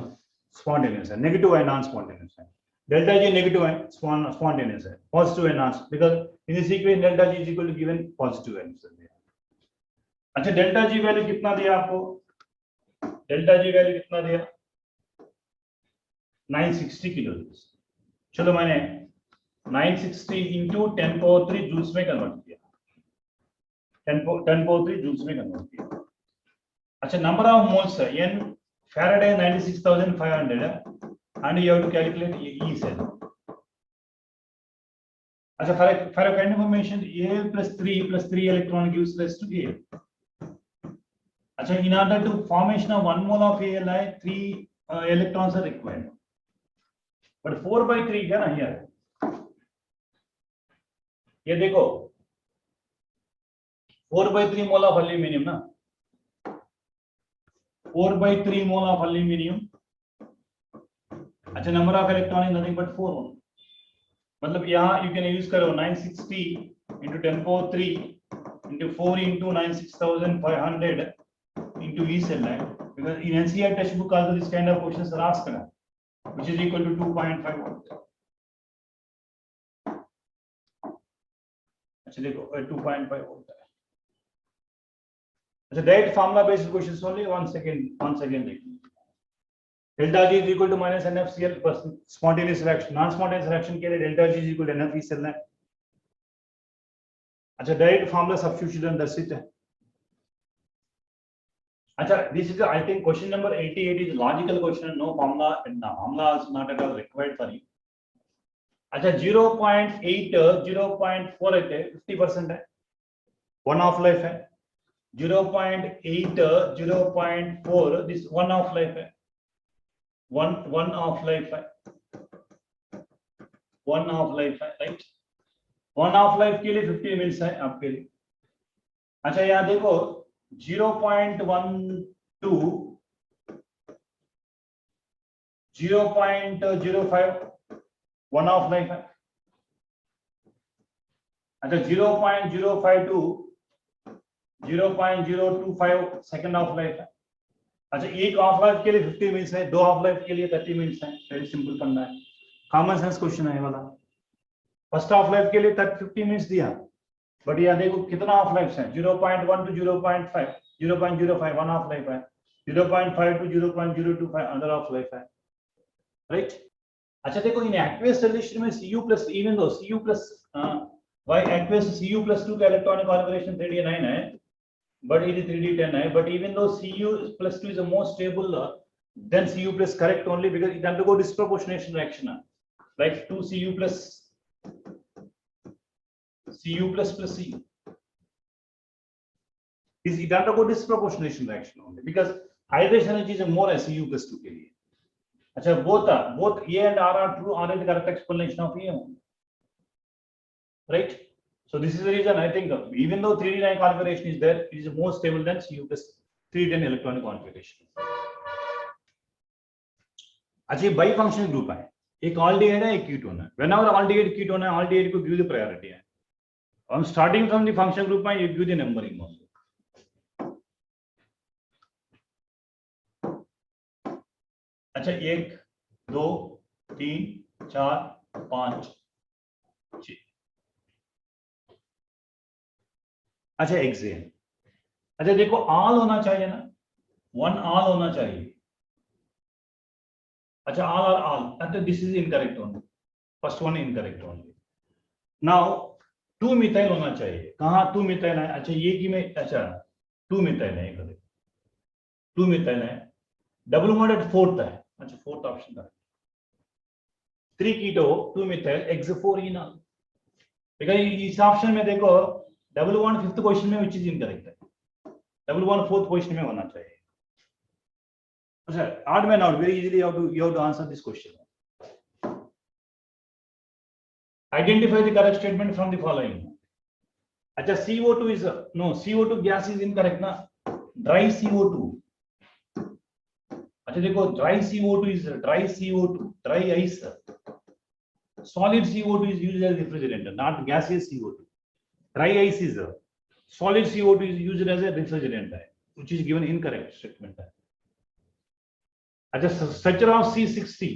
Speaker 1: spontaneous है, negative है, non spontaneous है. Delta G negative है, spontaneous है, positive है, non, because in this equation delta G is equal to given positive है. अच्छा, delta G वैल्यू कितना दिया आपको? delta G वैल्यू कितना दिया? 960 किलो. चलो मैंने 960 into 10 power 3 जूल्स में कन्वर्ट किया. 10 power 3 जूल्स में कन्वर्ट किया. अच्छा, नंबर ऑफ मोल्स है n Faraday 96,500 and you have to calculate E cell. अच्छा, for a kind of information, A plus 3 electron gives rise to A. अच्छा, in order to formation of 1 mole of ALI, 3 electrons are required. But 4/3 क्या ना here? ये देखो 4/3 mole of aluminium ना, 4/3 mole of aluminium. अच्छा, number of electron is nothing but 4 only. मतलब यहाँ you can use करो 960 into 10 power 3 into 4 into 96,500 into E cell line, because in NCERT textbook also this kind of questions are asked, which is equal to 2.5 volt. अच्छा देखो 2.5 volt है. अच्छा, direct formula based questions only. One second देखिए. Delta G is equal to minus NFCl plus spontaneous reaction. Non-spontaneous reaction के लिए delta G is equal to NF cell है. अच्छा, direct formula substitution and that's it है. अच्छा, this is I think question number 88 is logical question. No formula is not at all required for you. अच्छा 0.8 0.48 है, 50% है, 1 of life है। 0.8 0.4 this 1 of life है, 1 of life है, 1 of life है, right. 1 of life के लिए 50 मिनट्स है आपके लिए। अच्छा यहाँ देखो 0.12 0.05 1 ऑफ लाइफ है। अच्छा 0.052 0.025 सेकंड ऑफ लाइफ है। अच्छा एक ऑफ लाइफ के लिए 50 मिनट्स है, 2 ऑफ लाइफ के लिए 30 मिनट्स है। वेरी सिंपल करना है, कॉमन सेंस क्वेश्चन है वाला। फर्स्ट ऑफ लाइफ के लिए 50 मिनट्स दिया, बट यहाँ देखो कितना ऑफ लाइफ है, 0.1 to 0.5 0.05 1 ऑफ लाइफ है, 0.5 to 0.025 अदर ऑफ लाइफ है, राइट। अच्छा देखो इन एक्वियस सॉल्यूशन में Cu प्लस इवन दो Cu plus Y aqueous Cu plus 2 का इलेक्ट्रॉनिक कॉन्फिगरेशन 3d9 है, but it is 3d10 है, but even though Cu plus 2 is the most stable, then Cu plus correct only because it undergo disproportionation reaction, like 2 Cu plus Cu plus plus Cu. Is it undergo disproportionation reaction only because hydration energy is more as Cu plus 2 के लिए। अच्छा both A and R are true, R is the correct explanation of E, right? So this is the reason I think even though 3d9 configuration is there, it is more stable than Cu plus 3d10 electronic configuration. अच्छा ये by functional group है, एक aldehyde है एक ketone है। Whenever aldehyde ketone है, aldehyde को give the priority है। On starting from the function group में you give the numbering also। अच्छा 1 2 3 4 5 6। अच्छा एक्सेन। अच्छा देखो ऑल होना चाहिए ना, 1 ऑल होना चाहिए। अच्छा ऑल और ऑल, अच्छा this is incorrect only, first one incorrect only. Now 2 methyl होना चाहिए, कहाँ 2 मिथाइल है? अच्छा ये की में, अच्छा 2 मिथाइल है, 2 मिथाइल है, डबल बॉन्डेड फोर्थ है। अच्छा फोर्थ ऑप्शन का 3 कीटो 2 मिथाइल एक्स4 इनॉल, बिकॉज़ इस ऑप्शन में देखो डबल बॉन्ड फिफ्थ पोजीशन में विच इज इनकरेक्ट है, डबल बॉन्ड फोर्थ पोजीशन में होना चाहिए। अच्छा odd man out, very easily you have to answer this question. Identify the correct statement from the following. अच्छा CO2 is no, CO2 gas is incorrect ना, dry CO2। अच्छा देखो dry CO2 is dry CO2, dry ice। Solid CO2 is used as refrigerant, not gaseous CO2। Dry ice is solid CO2 is used as a refrigerant, which is given incorrect statement है। अच्छा structure of C60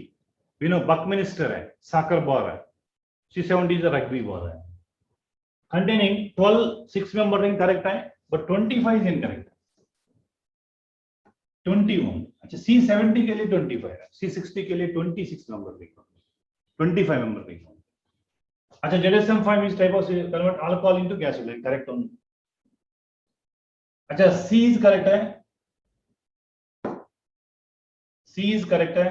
Speaker 1: we know Buckminster है, Sacher bore है, C70 is a rugby bore है, containing 12 6-member ring correct है, but 25 is incorrect, 21। अच्छा C70 के लिए 25 है, C60 के लिए 26 member ring, 25 member ring। अच्छा ZSM5 is type of convert alcohol into gasoline, correct only। अच्छा C is correct है, C is correct है,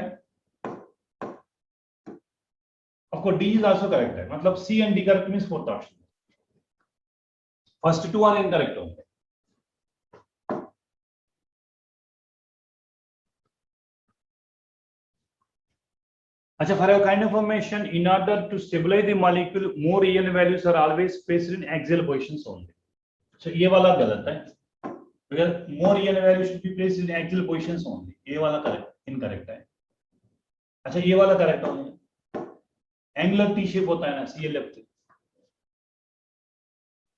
Speaker 1: आपको D is also correct है, मतलब C and D correct means fourth option, first two are incorrect only। अच्छा for your kind information, in order to stabilize the molecule, more EN values are always placed in axial positions only। so ये वाला गलत है, because more EN values should be placed in axial positions only, ये वाला correct incorrect है। अच्छा ये वाला correct होगा, angular T shape होता है ना CLF3,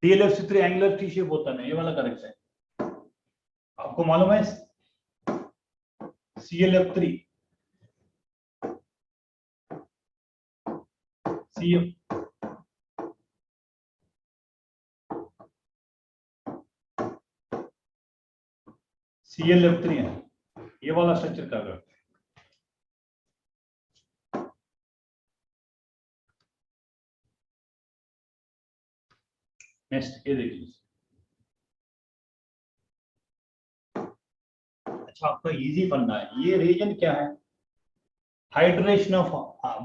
Speaker 1: CLF3 angular T shape होता है ना, ये वाला correct है। आपको मालूम है CLF3 CLF3 है, ये वाला स्ट्रक्चर कर रहा है। नेक्स्ट ये देखिए। अच्छा आपका इजी बनना है, ये रीजन क्या है? hydration of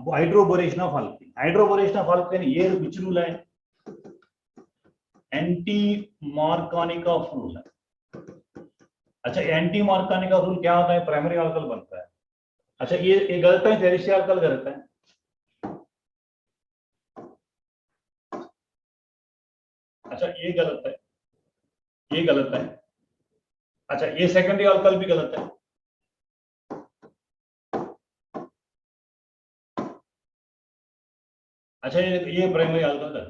Speaker 1: hydroboration of alkene. Hydroboration of alkene ये which rule है? एंटी-मार्कोनिकॉफ रूल है. अच्छा, एंटी-मार्कोनिकॉफ रूल क्या होता है? प्राइमरी अल्कोहल बनता है. अच्छा, ये गलत है, टेरेशियल अल्कोहल गलत है. अच्छा, ये गलत है, ये गलत है. अच्छा, ये सेकेंडरी अल्कोहल भी गलत है. अच्छा, ये प्राइमरी अल्कोहल है.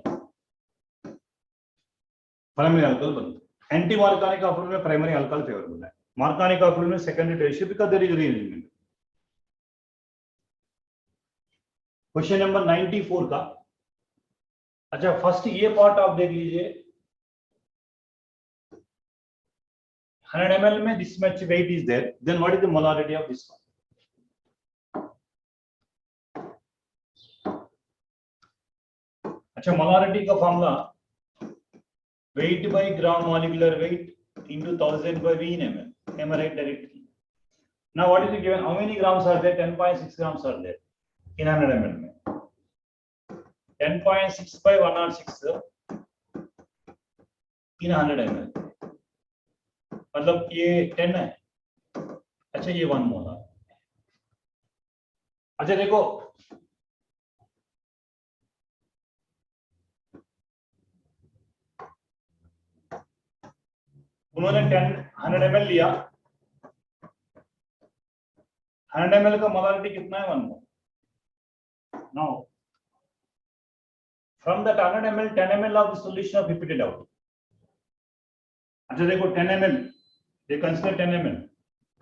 Speaker 1: प्राइमरी अल्कोहल बनता है. एंटी मार्कोनिक रूल में प्राइमरी अल्कोहल फेवरेबल है. मार्कोनिक रूल में secondary tertiary because there is rearrangement. Question number 94 का. अच्छा, फर्स्ट ये पार्ट आप देख लीजिए. 100 ml में this much weight is there, then what is the molarity of this one? अच्छा, molarity का formula weight by gram molecular weight into 1000 by V in ml. Am I right directly? Now what is the given? How many grams are there? 10.6 grams are there in 100 ml में. 10.6 by 106 in 100 ml. मतलब ये 10 है. अच्छा, ये 1 मोल है. अच्छा देखो, उन्होंने 100 ml लिया. 100 ml का मोलारिटी कितना है? 1 mole. Now from that 100 ml 10 ml of the solution of repeated out. अच्छा देखो, 10 ml they consider 10 ml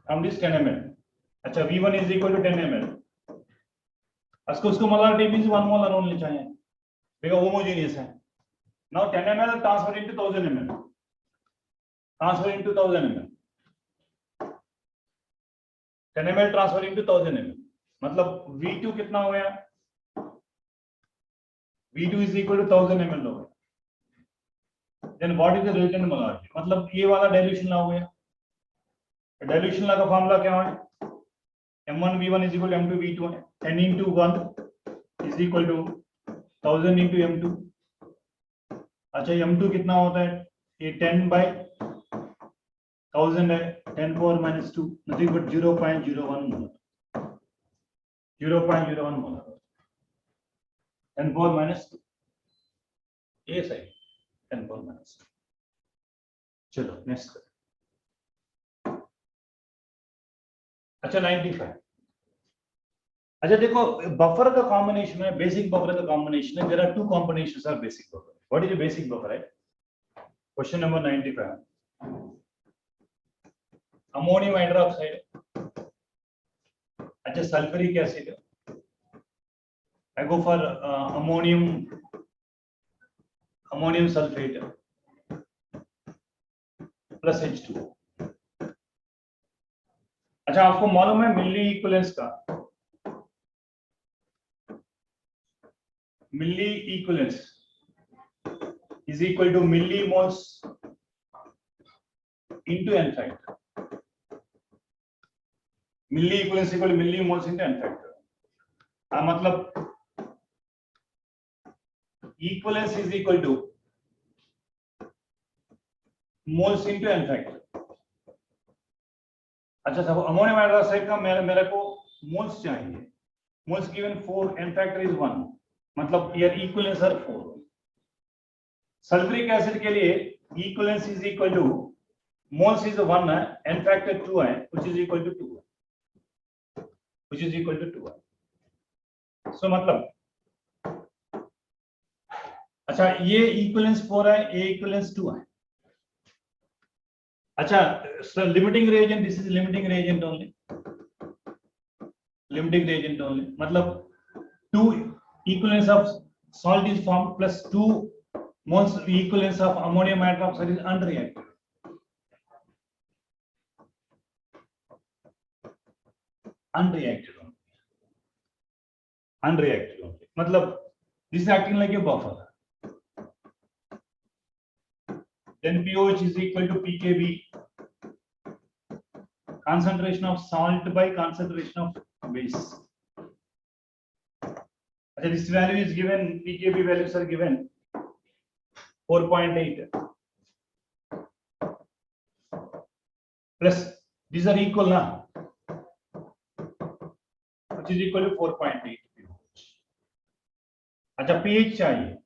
Speaker 1: from this 10 ml. अच्छा, V1 is equal to 10 ml. उसको मोलारिटी मींस 1 मोल ओनली चाहिए बिकॉज़ होमोजेनियस है. Now 10 ml transfer into 1000 ml. Transfer into 1000 ml. 10 ml transfer into 1000 ml. मतलब V2 कितना हो गया? V2 is equal to 1000 ml हो गया. Then what is the resultant molarity? मतलब ये वाला डाइल्यूशन लॉ हो गया. डाइल्यूशन लॉ का फॉर्मूला क्या है? M1V1 is equal to M2V2 है. N into 1 is equal to 1000 into M2. अच्छा, M2 कितना होता है? ये 10 by 1000 है. 10 power minus 2 nothing but 0.01 molar. 0.01 molar. 10 power minus 2. ये सही. 10 power minus 2. चलो नेक्स्ट. अच्छा, 95. अच्छा देखो, बफर का कॉम्बिनेशन है, बेसिक बफर का कॉम्बिनेशन है. There are two combinations of basic buffer. What is the basic buffer है? Question number 95. Ammonium hydroxide. अच्छा, sulphuric acid. I go for ammonium sulfate plus H2O. अच्छा, आपको मालूम है मिली इक्विवेलेंस का? Milliequivalence is equal to millimoles into n factor. Milliequivalence equal to millimoles into n factor. मतलब equivalence is equal to moles into n factor. अच्छा, सब ammonium hydroxide का मेरे को मोल्स चाहिए. Moles given 4, n factor is 1. मतलब यार equivalence are 4. Sulphuric acid के लिए equivalence is equal two moles is 1 है, n factor 2 है, which is equal to 2 है. which is equal to 2 है. सो मतलब अच्छा, ये इक्विवेलेंस 4 है, ये इक्विवेलेंस 2 है. अच्छा, limiting reagent, this is limiting reagent only. Limiting reagent only मतलब 2 equivalence of salt is formed plus 2 moles equivalence of ammonium hydroxide is unreacted. Unreacted only. मतलब this is acting like a buffer. Then pOH is equal to pKb. Concentration of salt by concentration of base. अच्छा, this value is given, pKb values are given 4.8 plus these are equal now, which is equal to 4.8. अच्छा, pH चाहिए,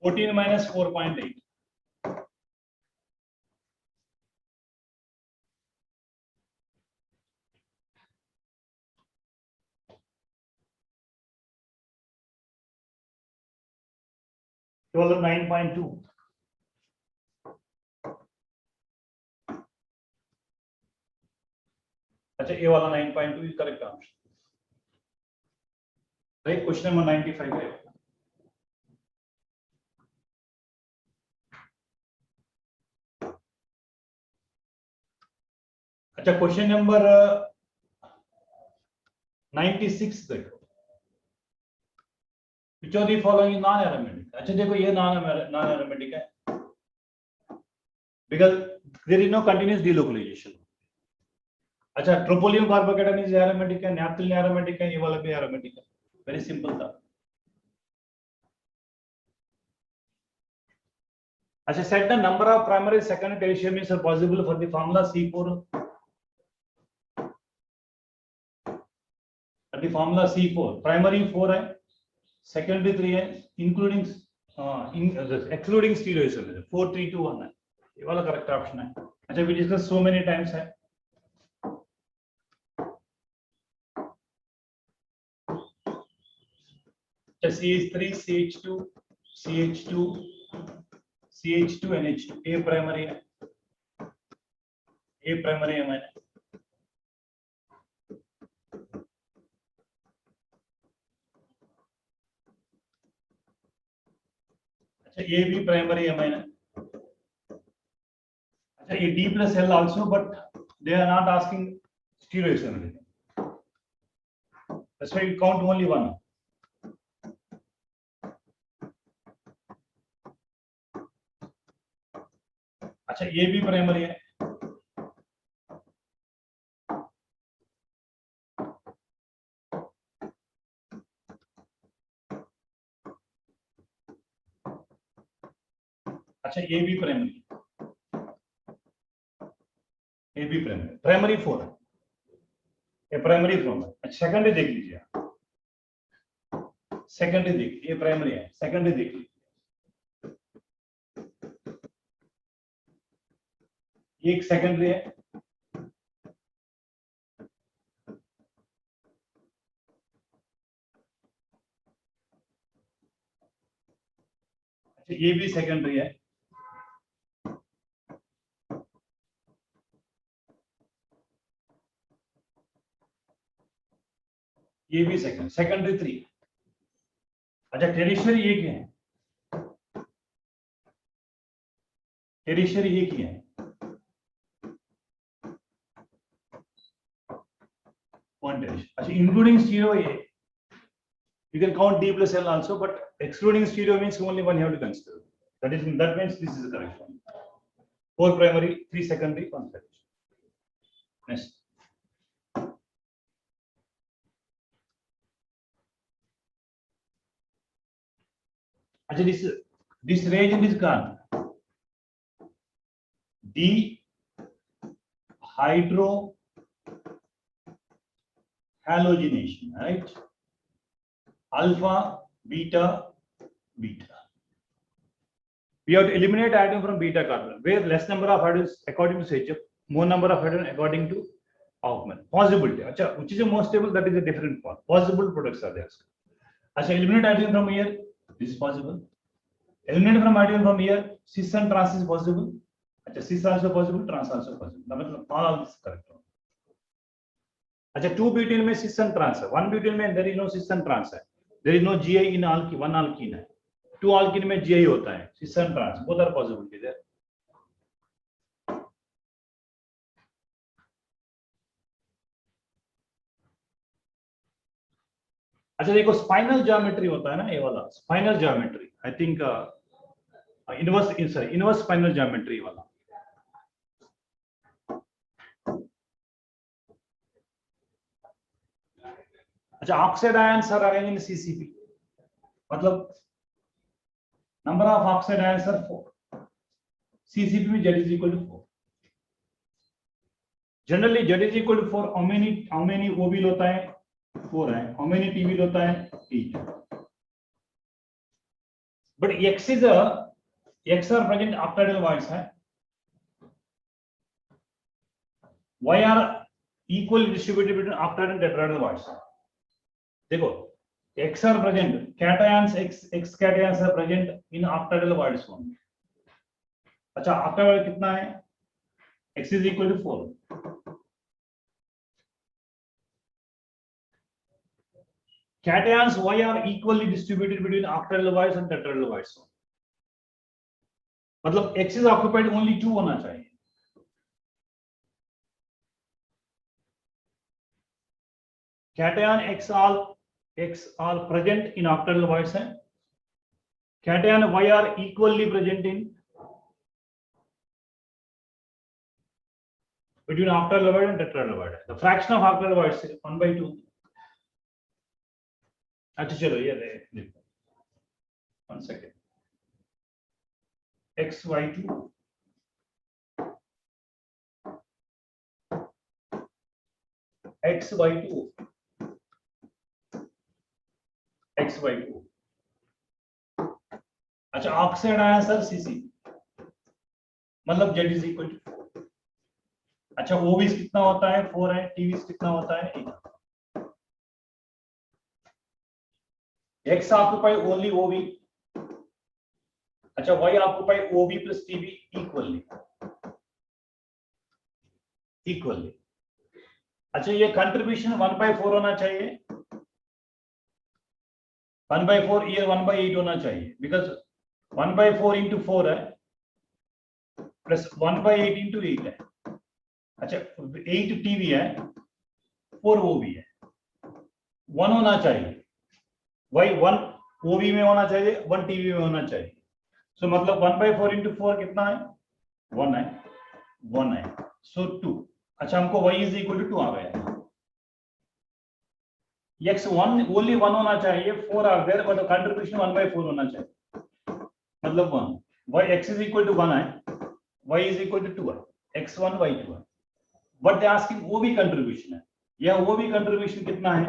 Speaker 1: 14 minus 4.8, तो 9.2. अच्छा, ये वाला 9.2 is correct answer. Right, question number 95 है. अच्छा, question number 96 देखो. Which of the following is non-aromatic? अच्छा देखो, ये non-aromatic है because there is no continuous delocalization. अच्छा, ट्रोपोलियम कार्बोकेटाइन इज एरोमेटिक है, नैप्थेलिन एरोमेटिक है, ये वाला भी एरोमेटिक है. वेरी सिंपल था. अच्छा, set the number of primary, secondary, tertiary are possible for the formula C4. The formula C4 primary 4 है, secondary 3 है, including excluding stereoisomer 4 3 2 1 है. ये वाला करेक्ट ऑप्शन है. अच्छा, we discuss so many times है. CH3 CH2 CH2 CH2 NH2 A primary है, A primary है मैंने. अच्छा, ये भी प्राइमरी है मैंने. अच्छा, ये D plus L also, but they are not asking stereoisomerism. That's why you count only one. अच्छा, ये भी प्राइमरी है. अच्छा, ये भी प्राइमरी, ये भी प्राइमरी, प्राइमरी 4 है, ये प्राइमरी फ्रॉम है. अच्छा, सेकेंडरी देख लीजिए, सेकेंडरी देख, ये प्राइमरी है, सेकेंडरी देख लीजिए. ये एक सेकेंडरी है. अच्छा, ये भी सेकेंडरी है. ये भी सेकेंडरी 3. अच्छा, टेरिशरी एक ही है, टेरिशरी एक ही है. अच्छा, including stereo A, you can count D plus L also, but excluding stereo means only one you have to consider. That means this is the correct one. 4 primary, 3 secondary, 1 tertiary. Next. अच्छा, this reagent is called dehydrohalogenation, right? Alpha, beta, beta. We have to eliminate iodine from beta carbon, where less number of hydrogens according to Sechef, more number of hydrogen according to Hoffman. Possibility. Acha, which is the most stable? That is a different part. Possible products are there. Acha, eliminate iodine from here. This is possible. Eliminate from iodine from here. Cis and trans is possible. Acha, cis also possible, trans also possible. All this is correct. Acha, 2 butene में cis and trans है. 1 butene में there is no cis and trans है. There is no GI in alkene. 1 alkene है. 2 alkene में GI होता है. cis and trans. Both are possibility there. अच्छा, देखो, स्पाइनल ज्योमेट्री होता है ना, ये वाला spinel geometry. I think inverse spinel geometry वाला. अच्छा oxide ions are arranged in CCP, मतलब number of oxide ions are 4, CCP में Z is equal to 4. Generally Z is equal to 4. how many O will होता है 4 है, how many T will होता है 8. but X are present octahedral voids है, Y are equally distributed between octahedral and tetrahedral voids. देखो X are present, cations X cations are present in octahedral voids only. अच्छा octahedral कितना है, X is equal to 4. Cations Y are equally distributed between octahedral voids and tetrahedral voids. मतलब X is occupied only 2 होना चाहिए. Cation X all present in octahedral voids है. Cation Y are equally present in between octahedral void and tetrahedral void. The fraction of octahedral voids is 1/2. अच्छा चलो ये देखो 1 second. XY2 XY2 अच्छा oxide आया sir CC, मतलब Z is equal to 4. अच्छा OVs कितना होता है 4 है, TVs कितना होता है 8. X occupy only OV, अच्छा Y occupy OV plus TV equally. अच्छा ये कंट्रीब्यूशन 1/4 होना चाहिए, 1/4 ये 1/8 होना चाहिए, बिकॉज 1/4 into 4 है प्लस 1/8 into 8 है. अच्छा 8 TV है, 4 OV है, 1 होना चाहिए. Why 1 OV में होना चाहिए, 1 TV में होना चाहिए. सो मतलब 1/4 into 4 कितना है 1 है, सो 2. अच्छा हमको Y is equal to 2 आ गया. X 1 only 1 होना चाहिए, 4 आ गया, बट कंट्रीब्यूशन 1/4 होना चाहिए, मतलब 1. Y X is equal to 1 है, Y is equal to 2 है, X1 Y2 है. But they asking OV contribution है. यह OV कंट्रीब्यूशन कितना है,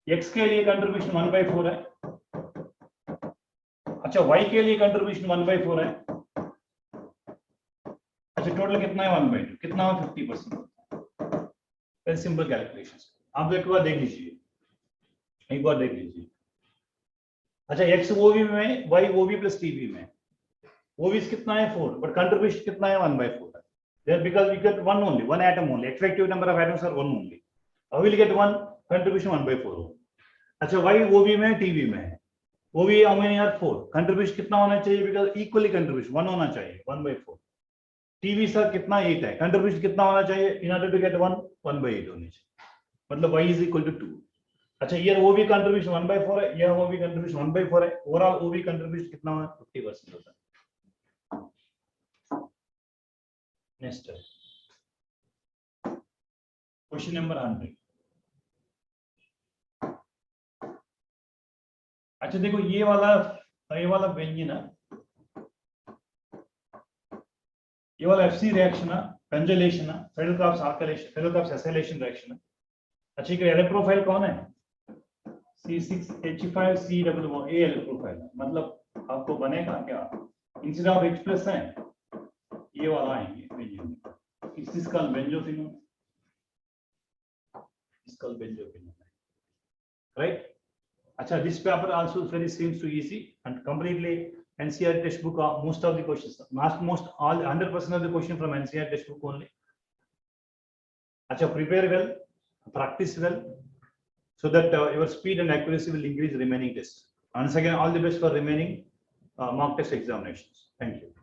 Speaker 1: X के लिए कंट्रीब्यूशन 1/4 है. अच्छा Y के लिए कंट्रीब्यूशन 1/4 है. अच्छा टोटल कितना है 1/2, कितना है 50%. Very simple calculation. आप एक बार देख लीजिए, अच्छा X OV में, Y OV प्लस TV में, OVs कितना है 4, बट कंट्रीब्यूशन कितना है 1/4 है. There because we get one atom only, effective number of atoms are 1 only. I will get 1 contribution 1/4. अच्छा Y OV में TV में है, OV how many are 4, contribution कितना होना चाहिए, बिकॉज इक्वली कंट्रीब्यूशन 1 होना चाहिए 1/4. TV सर कितना 8 है, कंट्रीब्यूशन कितना होना चाहिए इन ऑर्डर टू गेट 1/8 होनी चाहिए, मतलब Y is equal to 2. अच्छा ये OV कंट्रीब्यूशन 1/4 है, यह OV कंट्रीब्यूशन 1/4 है, ओवरऑल OV कंट्रीब्यूशन कितना है 50% होता है. Next question number 100. अच्छा देखो ये वाला व्यंजन है, ये वाला FC रिएक्शन है, कंजुलेशन है, फेडरल-क्राफ्ट्स आल्काइलेशन, फेडरल-क्राफ्ट्स एसिलेशन रिएक्शन है. अच्छा ये इलेक्ट्रोफाइल कौन है, C6H5C A इलेक्ट्रोफाइल है, मतलब आपको बनेगा क्या, इंस्टेड ऑफ H प्लस है ये वाला आएंगे बेंजोन. इस कल बेंजोफिनोन, इसका बेंजोफिनोन, राइट. अच्छा this paper also very seems to easy and completely NCERT textbook. Most of the questions, most all 100% of the question from NCERT textbook only. अच्छा prepare well, practice well, so that your speed and accuracy will increase remaining tests. Once again all the best for remaining mock test examinations. Thank you.